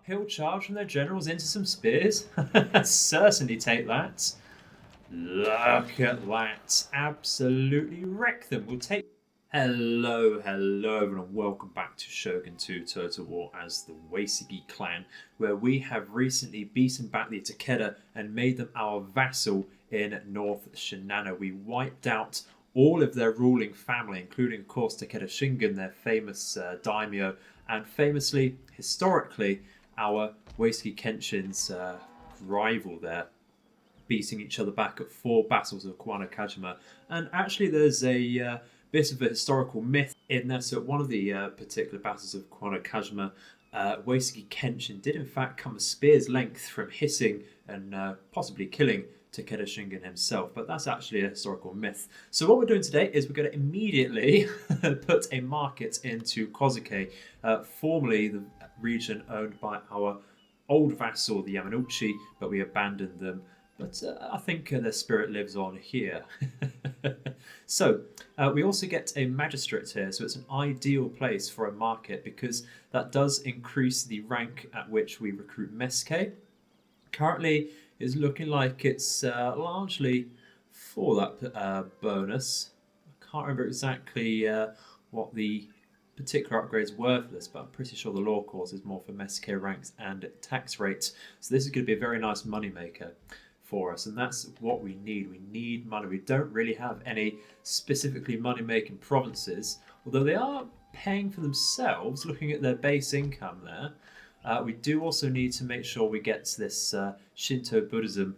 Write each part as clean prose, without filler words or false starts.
uphill charge from their generals into some spears. Certainly take that. Look at that. Absolutely wreck them. We'll take... Hello everyone, and welcome back to Shogun 2 Total War as the Uesugi clan, where we have recently beaten back the Takeda and made them our vassal in North Shinano. We wiped out all of their ruling family, including of course Takeda Shogun, their famous daimyo, and famously, historically, our Uesugi Kenshin's rival there, beating each other back at 4 battles of Kuano Kajima. And actually there's a bit of a historical myth in there. So at one of the particular battles of Kuano Kajima, Uesugi Kenshin did in fact come a spear's length from hitting and possibly killing Takeda Shogun himself, but that's actually a historical myth. So what we're doing today is we're going to immediately put a market into Kozuke, formerly the region owned by our old vassal, the Yamanouchi, but we abandoned them. But I think their spirit lives on here. So we also get a magistrate here, so it's an ideal place for a market because that does increase the rank at which we recruit Meske. Currently, it's looking like it's largely for that bonus. I can't remember exactly what the particular upgrades were for this, but I'm pretty sure the law course is more for Meske ranks and tax rates. So this is going to be a very nice money maker for us, and that's what we need. We need money. We don't really have any specifically money-making provinces, although they are paying for themselves looking at their base income there. We do also need to make sure we get this Shinto Buddhism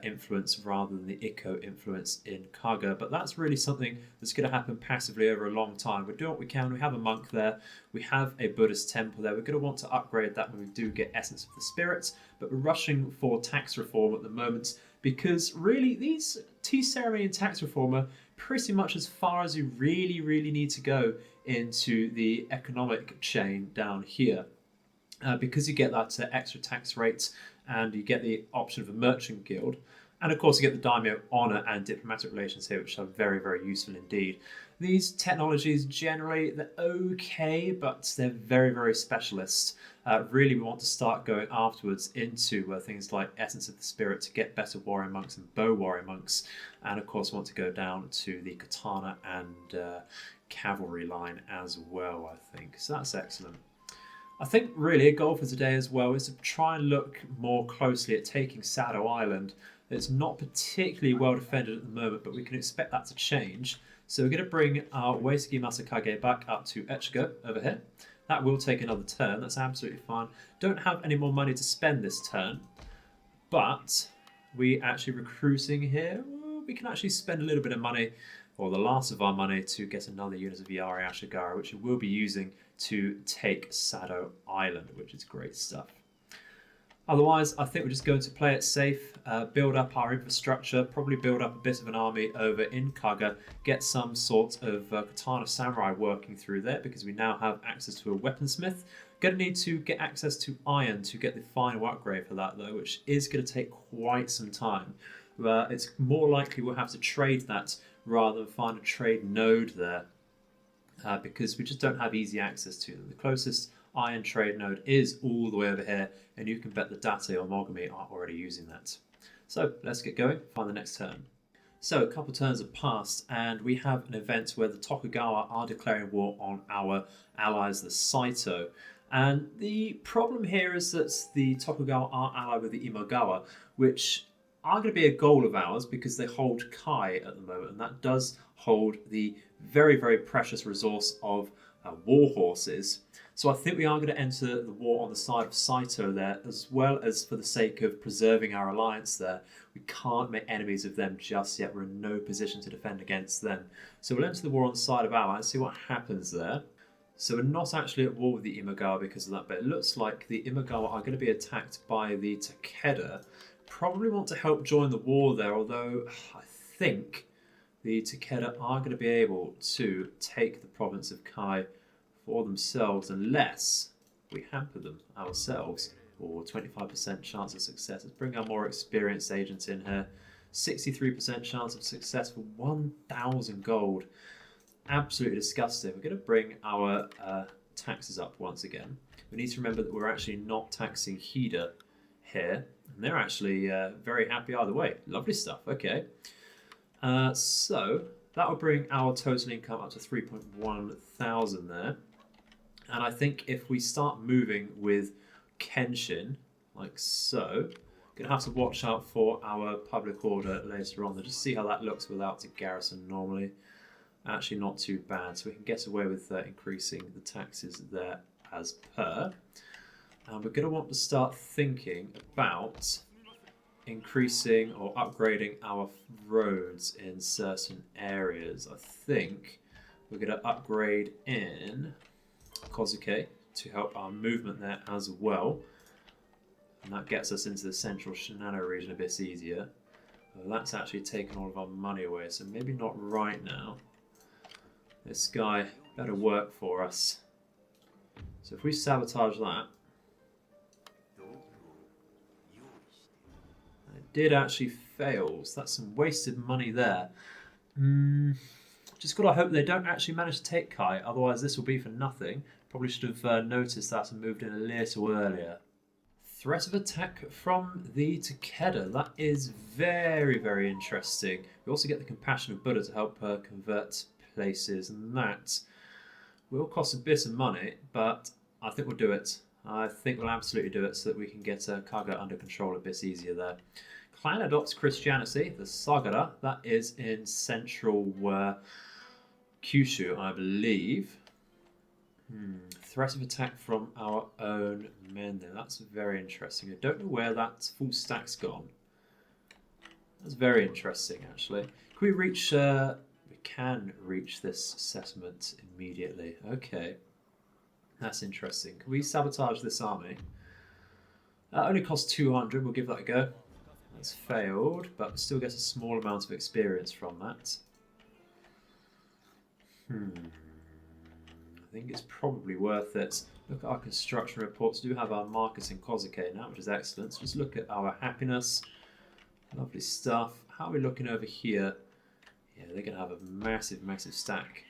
influence rather than the Ikko influence in Kaga, but that's really something that's going to happen passively over a long time. We're doing what we can. We have a monk there. We have a Buddhist temple there. We're going to want to upgrade that when we do get Essence of the Spirits, but we're rushing for tax reform at the moment because really these tea ceremony and tax reform are pretty much as far as you really need to go into the economic chain down here. Because you get that extra tax rate and you get the option of a merchant guild, and of course you get the daimyo honour and diplomatic relations here, which are very useful indeed. These technologies generally, they're okay, but they're very specialist. Really we want to start going afterwards into things like Essence of the Spirit to get better warrior monks and bow warrior monks, and of course want to go down to the katana and cavalry line as well, I think. So that's excellent. I think really a goal for today as well is to try and look more closely at taking Sado Island. It's not particularly well defended at the moment, but we can expect that to change. So we're going to bring our Uesugi Masakage back up to Echigo over here. That will take another turn, that's absolutely fine. Don't have any more money to spend this turn, but we actually recruiting here. We can actually spend a little bit of money, or the last of our money, to get another unit of Yari Ashigara, which we will be using to take Sado Island, which is great stuff. Otherwise, I think we're just going to play it safe, build up our infrastructure, probably build up a bit of an army over in Kaga, get some sort of katana samurai working through there because we now have access to a weaponsmith. Going to need to get access to iron to get the final upgrade for that though, which is going to take quite some time. It's more likely we'll have to trade that rather than find a trade node there. Because we just don't have easy access to them. The closest iron trade node is all the way over here, and you can bet the Date or Mogami are already using that. So let's get going, find the next turn. So a couple of turns have passed, and we have an event where the Tokugawa are declaring war on our allies, the Saito. And the problem here is that the Tokugawa are allied with the Imagawa, which are going to be a goal of ours because they hold Kai at the moment, and that does hold the very precious resource of war horses. So I think we are going to enter the war on the side of Saito there, as well as for the sake of preserving our alliance there. We can't make enemies of them just yet. We're in no position to defend against them. So we'll enter the war on the side of allies, see what happens there. So we're not actually at war with the Imagawa because of that, but it looks like the Imagawa are going to be attacked by the Takeda. Probably want to help join the war there, although I think the Takeda are going to be able to take the province of Kai for themselves unless we hamper them ourselves, or 25% chance of success. Let's bring our more experienced agents in here. 63% chance of success for 1,000 gold. Absolutely disgusting. We're going to bring our taxes up once again. We need to remember that we're actually not taxing Hida here. And they're actually very happy either way. Lovely stuff. Okay. So that will bring our total income up to 3.1 thousand there. And I think if we start moving with Kenshin, like so, going to have to watch out for our public order later on. Just see how that looks without a garrison normally. Actually not too bad, so we can get away with increasing the taxes there as per. And we're going to want to start thinking about increasing or upgrading our roads in certain areas. I think we're going to upgrade in Kozuke to help our movement there as well. And that gets us into the central Shinano region a bit easier. Well, that's actually taken all of our money away, so maybe not right now. This guy better work for us. So if we sabotage that, it did actually fail, so that's some wasted money there. Just got to hope they don't actually manage to take Kai, otherwise this will be for nothing. Probably should have noticed that and moved in a little earlier. Threat of attack from the Takeda. That is very, very interesting. We also get the Compassion of Buddha to help convert places, and that will cost a bit of money, but I think we'll do it. I think we'll absolutely do it so that we can get Kaga under control a bit easier there. Clan adopts Christianity, the Sagara. That is in central Kyushu, I believe. Threat of attack from our own men there. That's very interesting. I don't know where that full stack's gone. That's very interesting, actually. Can we reach... we can reach this settlement immediately. Okay. That's interesting. Can we sabotage this army? Only costs 200. We'll give that a go. That's failed, but we still get a small amount of experience from that. I think it's probably worth it. Look at our construction reports. We do have our markets in Kozuke now, which is excellent. So just look at our happiness. Lovely stuff. How are we looking over here? Yeah, they're going to have a massive, massive stack.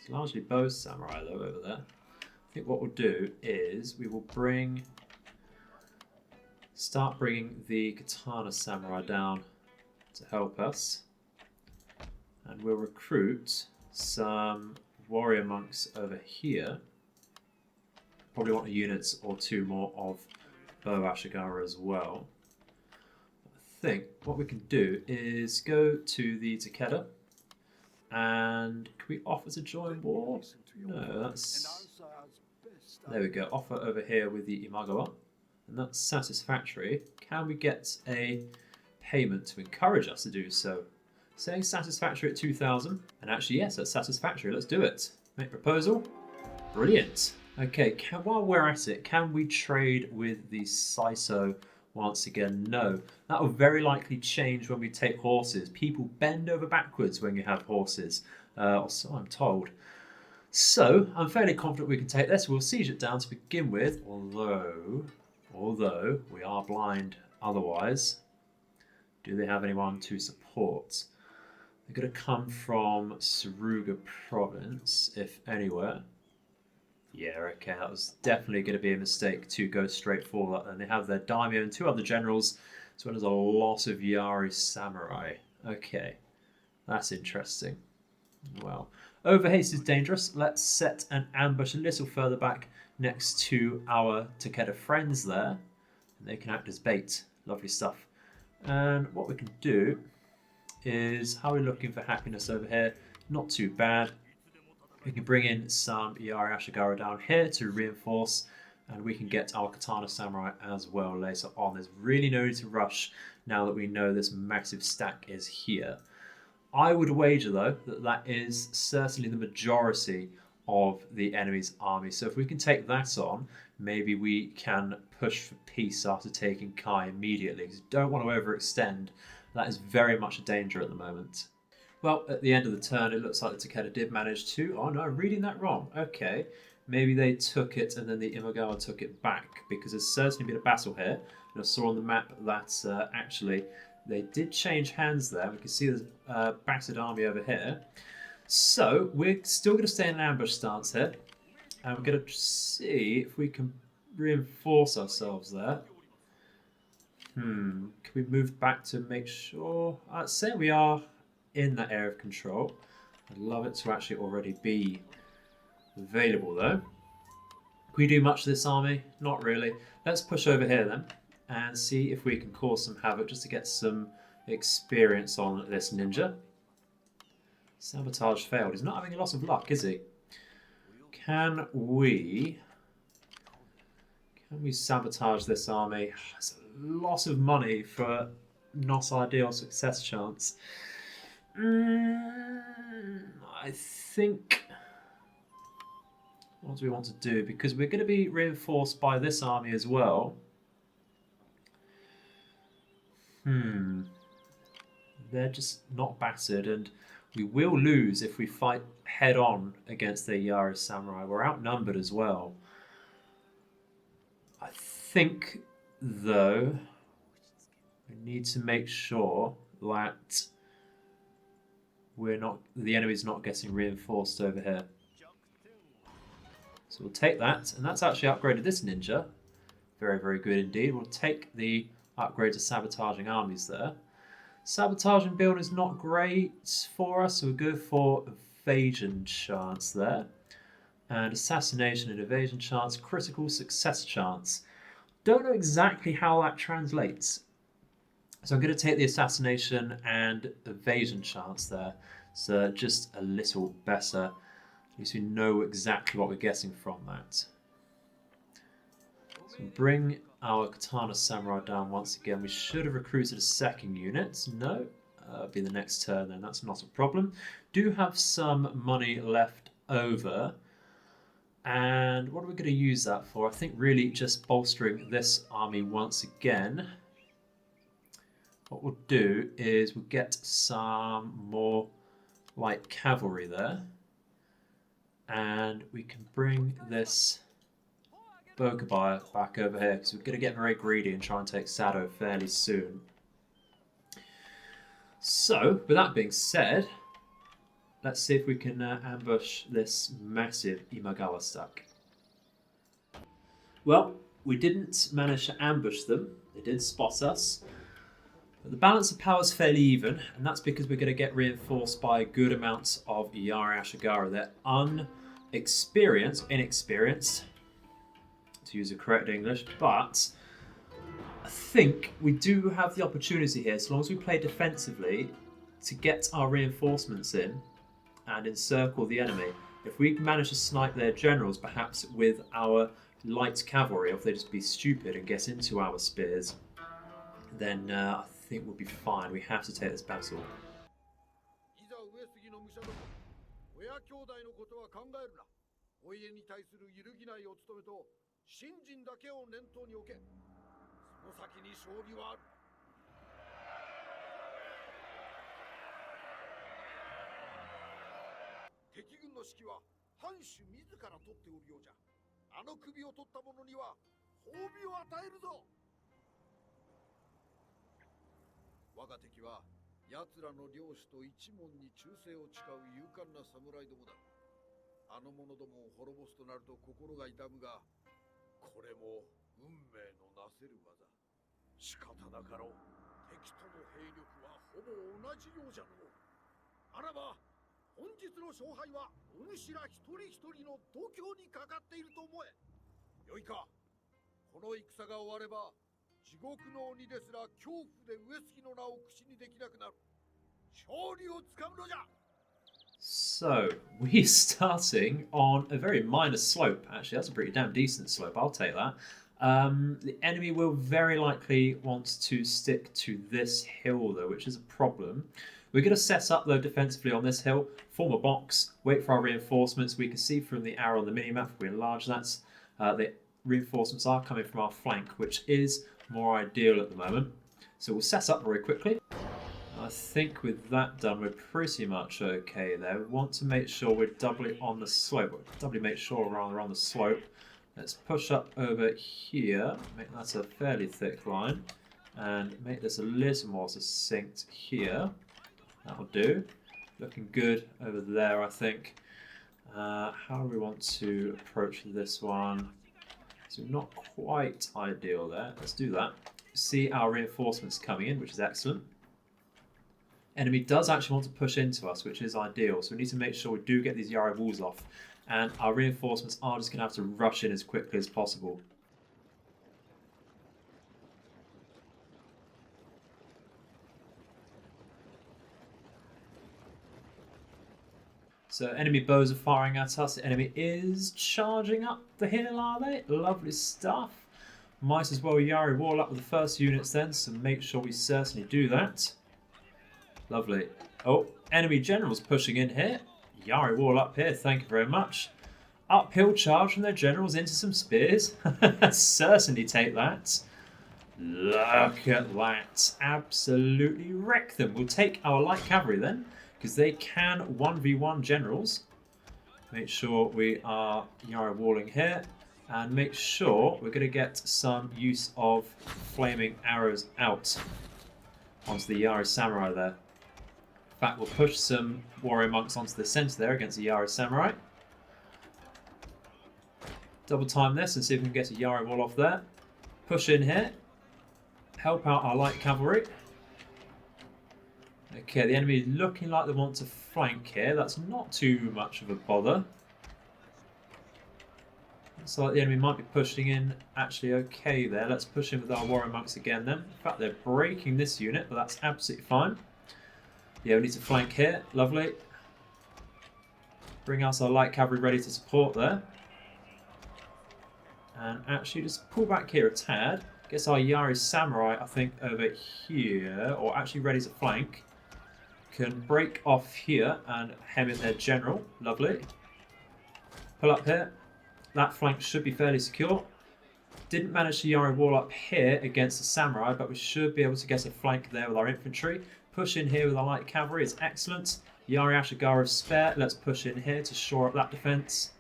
It's largely bow samurai though over there. I think what we'll do is we will start bringing the katana samurai down to help us. And we'll recruit some warrior monks over here. Probably want a unit or two more of bow ashigara as well. I think what we can do is go to the Takeda, and can we offer to join war? No, that's... There we go, offer over here with the Imagawa, and that's satisfactory. Can we get a payment to encourage us to do so? Saying satisfactory at 2,000, and actually yes, that's satisfactory. Let's do it. Make proposal. Brilliant. Okay, while we're at it, can we trade with the Saiso once again? No. That will very likely change when we take horses. People bend over backwards when you have horses, or so I'm told. So I'm fairly confident we can take this. We'll siege it down to begin with, although we are blind otherwise. Do they have anyone to support? They're going to come from Suruga province, if anywhere. Yeah, okay, that was definitely going to be a mistake to go straight for that. And they have their daimyo and two other generals, as well as a lot of Yari samurai. Okay, that's interesting. Well, overhaste is dangerous. Let's set an ambush a little further back next to our Takeda friends there. And they can act as bait. Lovely stuff. And what we can do is, how are we looking for happiness over here? Not too bad. We can bring in some Yari Ashigara down here to reinforce, and we can get our Katana Samurai as well later on. There's really no need to rush now that we know this massive stack is here. I would wager though that that is certainly the majority of the enemy's army. So if we can take that on, maybe we can push for peace after taking Kai immediately, because you don't want to overextend. That is very much a danger at the moment. Well, at the end of the turn, it looks like the Takeda did manage to... Oh no, I'm reading that wrong. Okay, maybe they took it and then the Imagawa took it back, because there's certainly been a battle here. And I saw on the map that actually they did change hands there. We can see there's a battered army over here. So we're still going to stay in an ambush stance here. And we're going to see if we can reinforce ourselves there. Can we move back to make sure? I'd say we are in that area of control. I'd love it to actually already be available though. Can we do much of this army? Not really. Let's push over here then and see if we can cause some havoc just to get some experience on this ninja. Sabotage failed. He's not having a lot of luck, is he? Can we sabotage this army? It's a lot of money for not ideal success chance. I think... What do we want to do? Because we're going to be reinforced by this army as well. They're just not battered, and we will lose if we fight head-on against the Yari Samurai. We're outnumbered as well. I think, though, we need to make sure that the enemy's not getting reinforced over here. So we'll take that, and that's actually upgraded this ninja. Very, very good indeed. We'll take the upgrade to sabotaging armies there. Sabotaging build is not great for us, so we'll go for evasion chance there. And assassination and evasion chance, critical success chance. Don't know exactly how that translates. So I'm going to take the assassination and evasion chance there. So just a little better. At least we know exactly what we're getting from that. So bring our Katana Samurai down once again. We should have recruited a second unit. No, it'll be the next turn then. That's not a problem. Do have some money left over. And what are we going to use that for? I think really just bolstering this army once again. What we'll do is we'll get some more light cavalry there. And we can bring this Bokabuyer back over here because we're going to get very greedy and try and take Sado fairly soon. So, with that being said, let's see if we can ambush this massive Imagawa stack. Well, we didn't manage to ambush them. They did spot us. But the balance of power is fairly even, and that's because we're going to get reinforced by good amounts of Yari Ashigara. They're inexperienced, to use the correct English, but I think we do have the opportunity here, so long as we play defensively, to get our reinforcements in and encircle the enemy. If we manage to snipe their generals, perhaps with our light cavalry, or if they just be stupid and get into our spears, then I think we'll be fine. We have to take this battle. So, we're starting on a very minor slope, actually. That's a pretty damn decent slope, I'll take that. The enemy will very likely want to stick to this hill, though, which is a problem. We're going to set up, though, defensively on this hill, form a box, wait for our reinforcements. We can see from the arrow on the minimap, if we enlarge that, the reinforcements are coming from our flank, which is more ideal at the moment. So we'll set up very quickly. I think with that done, we're pretty much okay there. We want to make sure we're doubly on the slope. Doubly make sure we're rather on the slope. Let's push up over here, make that a fairly thick line, and make this a little more succinct here. That'll do. Looking good over there, I think. How do we want to approach this one? So not quite ideal there. Let's do that. See our reinforcements coming in, which is excellent. Enemy does actually want to push into us, which is ideal. So we need to make sure we do get these Yari walls off. And our reinforcements are just going to have to rush in as quickly as possible. So enemy bows are firing at us. The enemy is charging up the hill, are they? Lovely stuff. Might as well Yari wall up with the first units then, so make sure we certainly do that. Lovely. Oh, enemy generals pushing in here. Yari wall up here, thank you very much. Uphill charge from their generals into some spears. Certainly take that. Look at that. Absolutely wreck them. We'll take our light cavalry then, because they can 1v1 generals. Make sure we are Yari walling here. And make sure we're going to get some use of flaming arrows out onto the Yari samurai there. In fact, we'll push some warrior monks onto the centre there against the Yari samurai. Double time this and see if we can get a Yari wall off there. Push in here. Help out our light cavalry. Okay, the enemy is looking like they want to flank here. That's not too much of a bother. Looks like the enemy might be pushing in actually okay there. Let's push in with our warrior monks again then. In fact, they're breaking this unit, but that's absolutely fine. Yeah, we need to flank here. Lovely. Bring us our light cavalry ready to support there. And actually just pull back here a tad. Gets our Yari samurai, I think, over here, or actually ready to flank. Can break off here and hem in their general. Lovely. Pull up here. That flank should be fairly secure. Didn't manage to Yari wall up here against the samurai, but we should be able to get a flank there with our infantry. Push in here with our light cavalry is excellent. Yari Ashigara spare. Let's push in here to shore up that defense.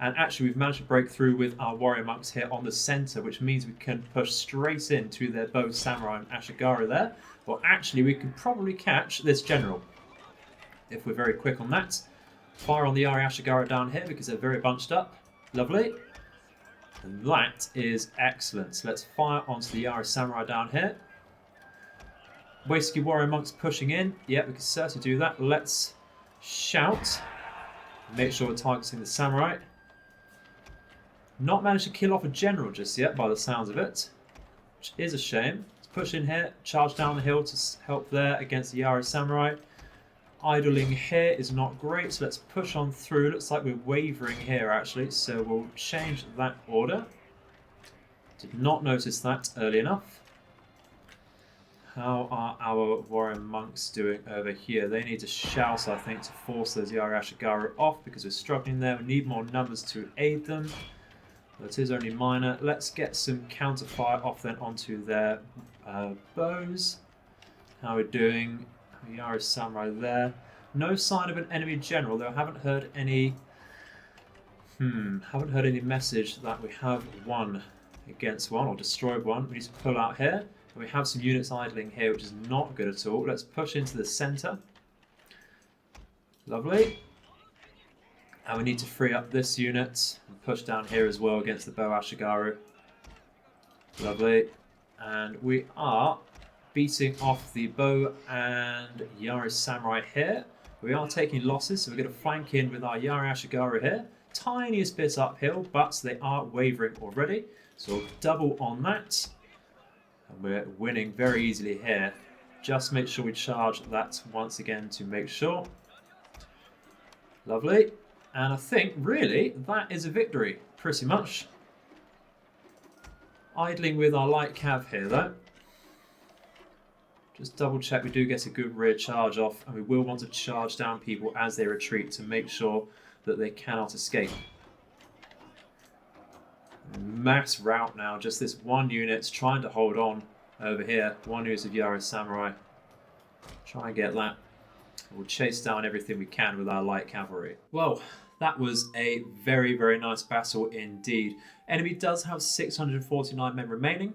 And actually we've managed to break through with our warrior monks here on the centre, which means we can push straight into their bow samurai and Ashigara there. Well, actually we can probably catch this general if we're very quick on that. Fire on the Yari Ashigara down here because they're very bunched up. Lovely. And that is excellent. So let's fire onto the Yari samurai down here. Uesugi warrior monks pushing in. Yeah, we can certainly do that. Let's shout. Make sure we're targeting the samurai. Not managed to kill off a general just yet by the sounds of it, which is a shame. Let's push in here, charge down the hill to help there against the Yari samurai. Idling here is not great, so let's push on through. Looks like we're wavering here actually, so we'll change that order. Did not notice that early enough. How are our warrior monks doing over here? They need to shout, I think, to force those Yari Ashigara off because we're struggling there. We need more numbers to aid them. But it is only minor. Let's get some counter fire off then onto their bows. How we're doing? Yari samurai there. No sign of an enemy general, though I haven't heard any. Haven't heard any message that we have won against one or destroyed one. We need to pull out here. We have some units idling here, which is not good at all. Let's push into the centre. Lovely. And we need to free up this unit and push down here as well against the bow Ashigaru. Lovely. And we are beating off the bow and Yari samurai here. We are taking losses, so we're going to flank in with our Yari Ashigaru here. Tiniest bit uphill, but they are wavering already. So we'll double on that. And we're winning very easily here. Just make sure we charge that once again to make sure. Lovely. And I think, really, that is a victory, pretty much. Idling with our light cav here, though. Just double check we do get a good rear charge off, and we will want to charge down people as they retreat to make sure that they cannot escape. Mass rout now, just this one unit's trying to hold on over here. One unit of Yari samurai. Try and get that. We'll chase down everything we can with our light cavalry. Well, that was a very, very nice battle indeed. Enemy does have 649 men remaining,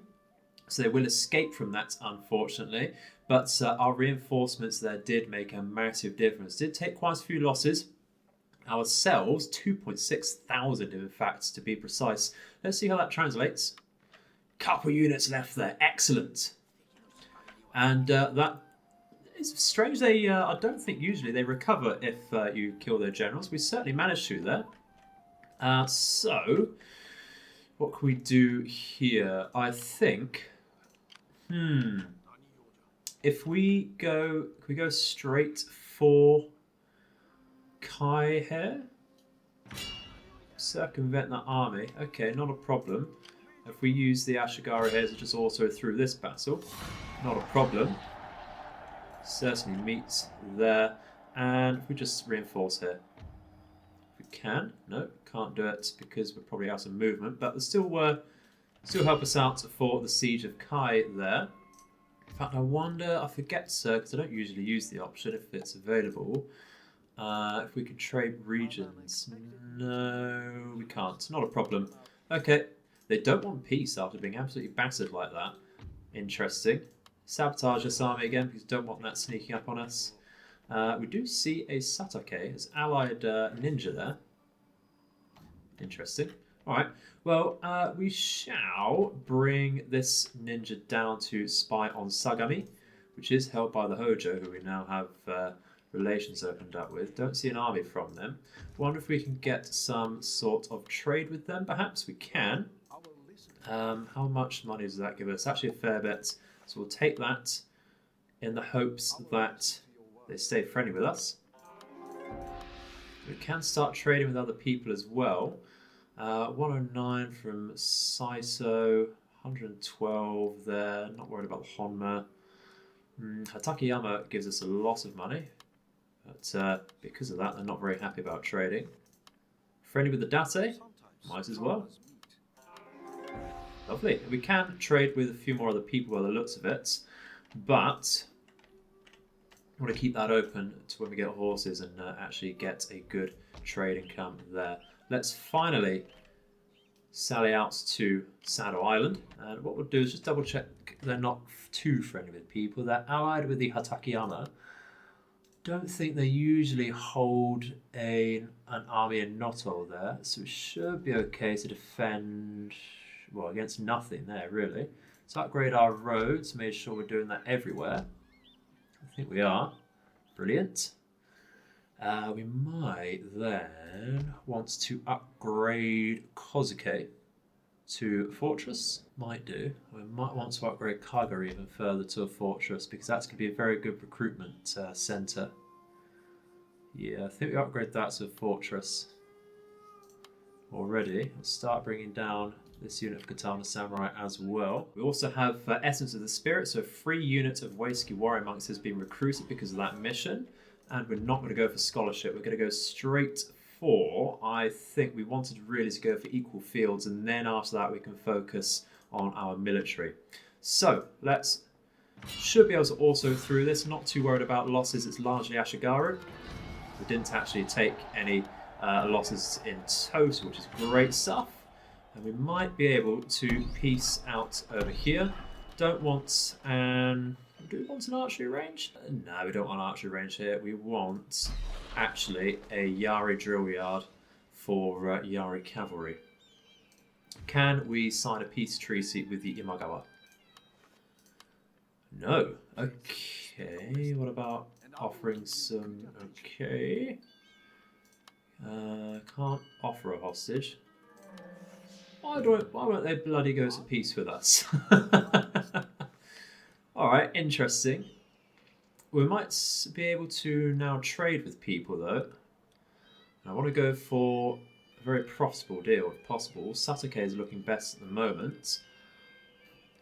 so they will escape from that, unfortunately. But our reinforcements there did make a massive difference. Did take quite a few losses, Ourselves, 2.6 thousand in fact, to be precise. Let's see how that translates. Couple units left there, excellent. And that is strange. They, I don't think usually they recover if you kill their generals. We certainly managed to there. So, what can we do here? I think, if we go, can we go straight for Kai here? Circumvent that army. Okay, not a problem. If we use the Ashigara here to just also through this battle, not a problem. Certainly meets there. And if we just reinforce here. If we can. No, can't do it because we're probably out of movement. But still help us out for the Siege of Kai there. In fact, I wonder, I forget, sir, because I don't usually use the option if it's available. If we could trade regions. No, we can't. Not a problem. Okay. They don't want peace after being absolutely battered like that. Interesting. Sabotage this army again because we don't want that sneaking up on us. We do see a Satake as allied ninja there. Interesting. Alright. Well, we shall bring this ninja down to spy on Sagami, which is held by the Hojo, who we now have relations opened up with. Don't see an army from them. Wonder if we can get some sort of trade with them, perhaps. We can. How much money does that give us? Actually a fair bit. So we'll take that in the hopes that they stay friendly with us. We can start trading with other people as well. 109 from Saiso, 112 there. Not worried about the Honma. Hatakeyama gives us a lot of money. But because of that, they're not very happy about trading. Friendly with the Date? Might as well. Lovely. We can trade with a few more other people by the looks of it, but I want to keep that open to when we get horses and actually get a good trade income there. Let's finally sally out to Sado Island, and what we'll do is just double check they're not too friendly with people. They're allied with the Hatakeyama. Don't think they usually hold an army in Noto there, so it should be okay to defend, well, against nothing there, really. So upgrade our roads, make sure we're doing that everywhere. I think we are. Brilliant. We might then want to upgrade Kozuke to fortress. Might do. We might want to upgrade Kagari even further to a fortress because that's going to be a very good recruitment centre. Yeah, I think we upgrade that to a fortress already. We'll start bringing down this unit of Katana Samurai as well. We also have Essence of the Spirit, so a free unit of Uesugi Warrior Monks has been recruited because of that mission. And we're not going to go for scholarship, we're going to go straight for, I think we wanted really to go for equal fields, and then after that we can focus on our military. So, should be able to also through this, not too worried about losses, it's largely Ashigaru. We didn't actually take any losses in total, which is great stuff. And we might be able to piece out over here. Don't want do we want an archery range? No, we don't want archery range here. We want actually a Yari drill yard for Yari cavalry. Can we sign a peace treaty with the Imagawa? No. Okay, what about offering some... Okay. Can't offer a hostage. Why won't they bloody go to peace with us? Alright, interesting. We might be able to now trade with people though. I want to go for a very profitable deal if possible. Satake is looking best at the moment.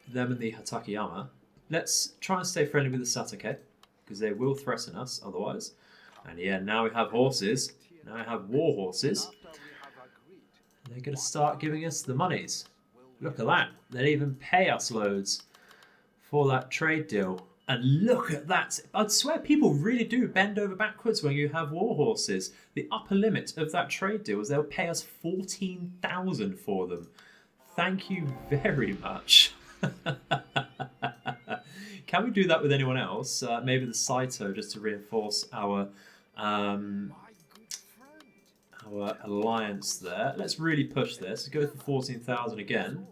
Them and the Hatakeyama. Let's try and stay friendly with the Satake because they will threaten us otherwise. And yeah, now we have horses. Now we have war horses. They're going to start giving us the monies. Look at that. They'll even pay us loads for that trade deal. And look at that. I'd swear people really do bend over backwards when you have war horses. The upper limit of that trade deal is they'll pay us 14,000 for them. Thank you very much. Can we do that with anyone else? Maybe the Saito just to reinforce our our alliance there. Let's really push this. Let's go for 14,000 again.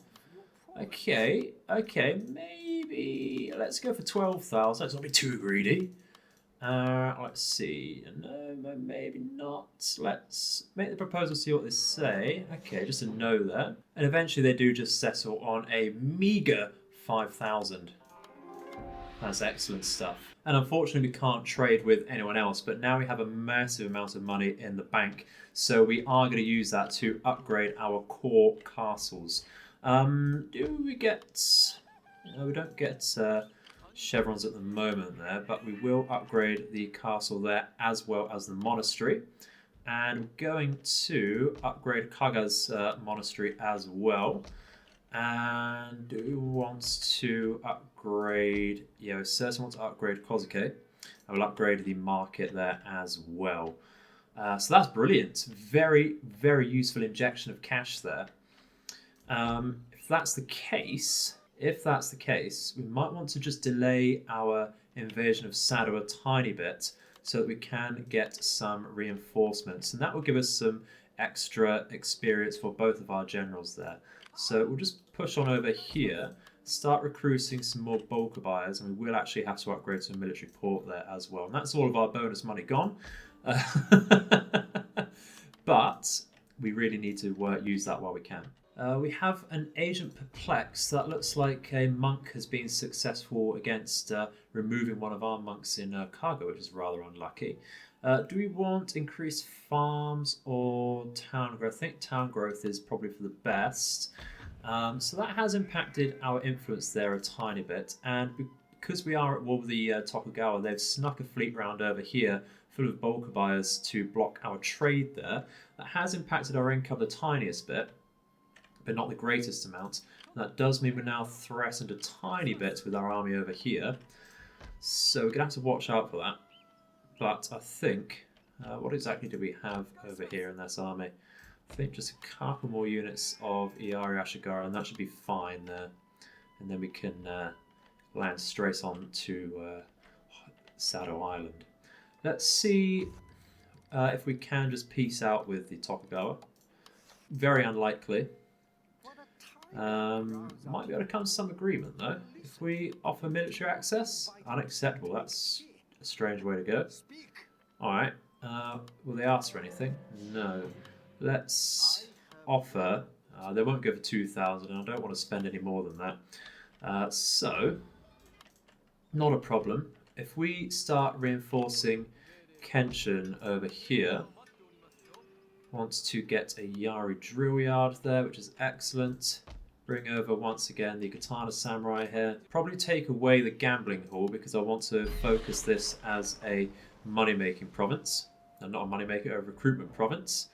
Okay, maybe let's go for 12,000. Let's not be too greedy. Let's see. No, maybe not. Let's make the proposal, see what they say. Okay, just a no there. And eventually they do just settle on a meager 5,000. That's excellent stuff. And unfortunately we can't trade with anyone else, but now we have a massive amount of money in the bank. So we are going to use that to upgrade our core castles. Do we get... No, we don't get chevrons at the moment there, but we will upgrade the castle there as well as the monastery. And we're going to upgrade Kaga's monastery as well. And who wants to upgrade... Yeah, Certain wants to upgrade Kozuke. I will upgrade the market there as well. So that's brilliant. Very, very useful injection of cash there. If that's the case, we might want to just delay our invasion of Sado a tiny bit so that we can get some reinforcements. And that will give us some extra experience for both of our generals there. So we'll just push on over here, start recruiting some more bulk buyers, and we will actually have to upgrade to a military port there as well. And that's all of our bonus money gone. But we really need to use that while we can. We have an agent perplexed. That looks like a monk has been successful against removing one of our monks in Kaga, which is rather unlucky. Do we want increased farms or town growth? I think town growth is probably for the best. So that has impacted our influence there a tiny bit. And because we are at war with the Tokugawa, they've snuck a fleet round over here full of bulk buyers to block our trade there. That has impacted our income the tiniest bit, but not the greatest amount. And that does mean we're now threatened a tiny bit with our army over here. So we're going to have to watch out for that. But I think, what exactly do we have over here in this army? I think just a couple more units of Iari Ashigara, and that should be fine there. And then we can land straight on to Sado Island. Let's see if we can just peace out with the Tokugawa. Very unlikely. Might be able to come to some agreement though. If we offer military access, unacceptable. That's a strange way to go. Alright, will they ask for anything? No. Let's offer, they won't go for 2,000 and I don't want to spend any more than that. So, not a problem. If we start reinforcing Kenshin over here, wants to get a Yari drill yard there, which is excellent. Bring over once again the Katana Samurai here. Probably take away the gambling hall because I want to focus this as a money-making province. And not a money-maker, a recruitment province.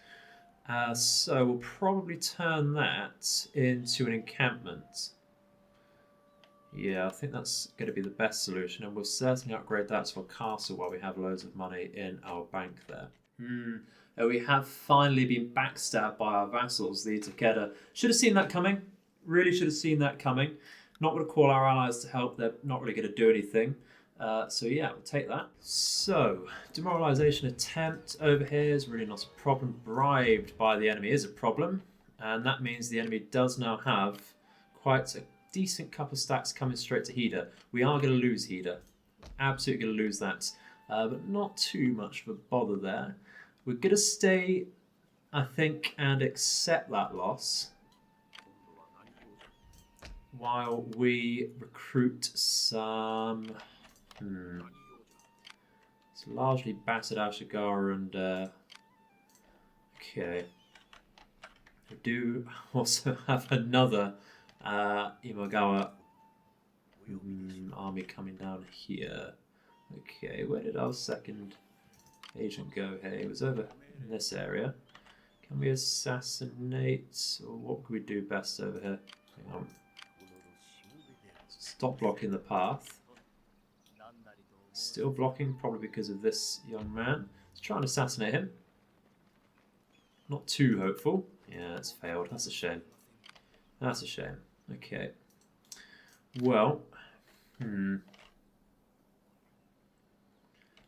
So we'll probably turn that into an encampment. Yeah, I think that's going to be the best solution, and we'll certainly upgrade that to a castle while we have loads of money in our bank there. We have finally been backstabbed by our vassals, the Takeda. Should have seen that coming. Really should have seen that coming. Not going to call our allies to help. They're not really going to do anything. So yeah, we'll take that. So, demoralization attempt over here is really not a problem. Bribed by the enemy is a problem. And that means the enemy does now have quite a decent couple of stacks coming straight to Hida. We are going to lose Hida. Absolutely going to lose that. But not too much of a bother there. We're going to stay, I think, and accept that loss while we recruit some... It's largely battered Ashigara and... okay. We do also have another Imagawa army coming down here. Okay, where did our second agent go here? It was over in this area. Can we assassinate? Or what can we do best over here? Hang on. Stop blocking the path. Still blocking, probably because of this young man. Let's try and assassinate him. Not too hopeful. Yeah, that's failed. That's a shame. That's a shame. Okay. Well,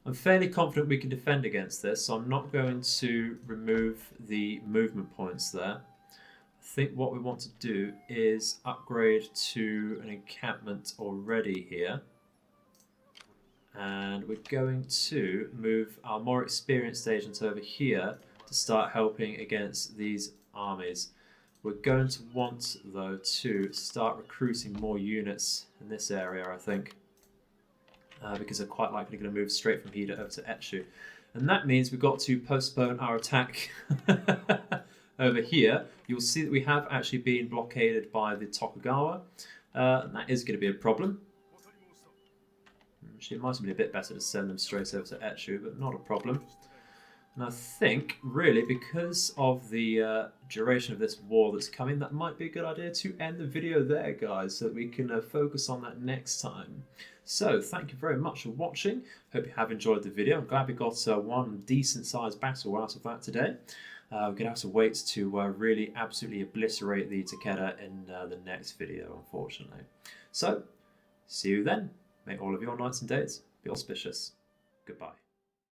I'm fairly confident we can defend against this, so I'm not going to remove the movement points there. I think what we want to do is upgrade to an encampment already here. And we're going to move our more experienced agents over here to start helping against these armies. We're going to want, though, to start recruiting more units in this area, I think. Because they're quite likely going to move straight from Hida over to Etsu. And that means we've got to postpone our attack over here. You'll see that we have actually been blockaded by the Tokugawa. And that is going to be a problem. Actually, it might have been a bit better to send them straight over to Etsu, but not a problem. And I think, really, because of the duration of this war that's coming, that might be a good idea to end the video there, guys, so that we can focus on that next time. So, thank you very much for watching. Hope you have enjoyed the video. I'm glad we got one decent-sized battle out of that today. We're going to have to wait to really absolutely obliterate the Takeda in the next video, unfortunately. So, see you then. May all of your nights and days be auspicious. Goodbye.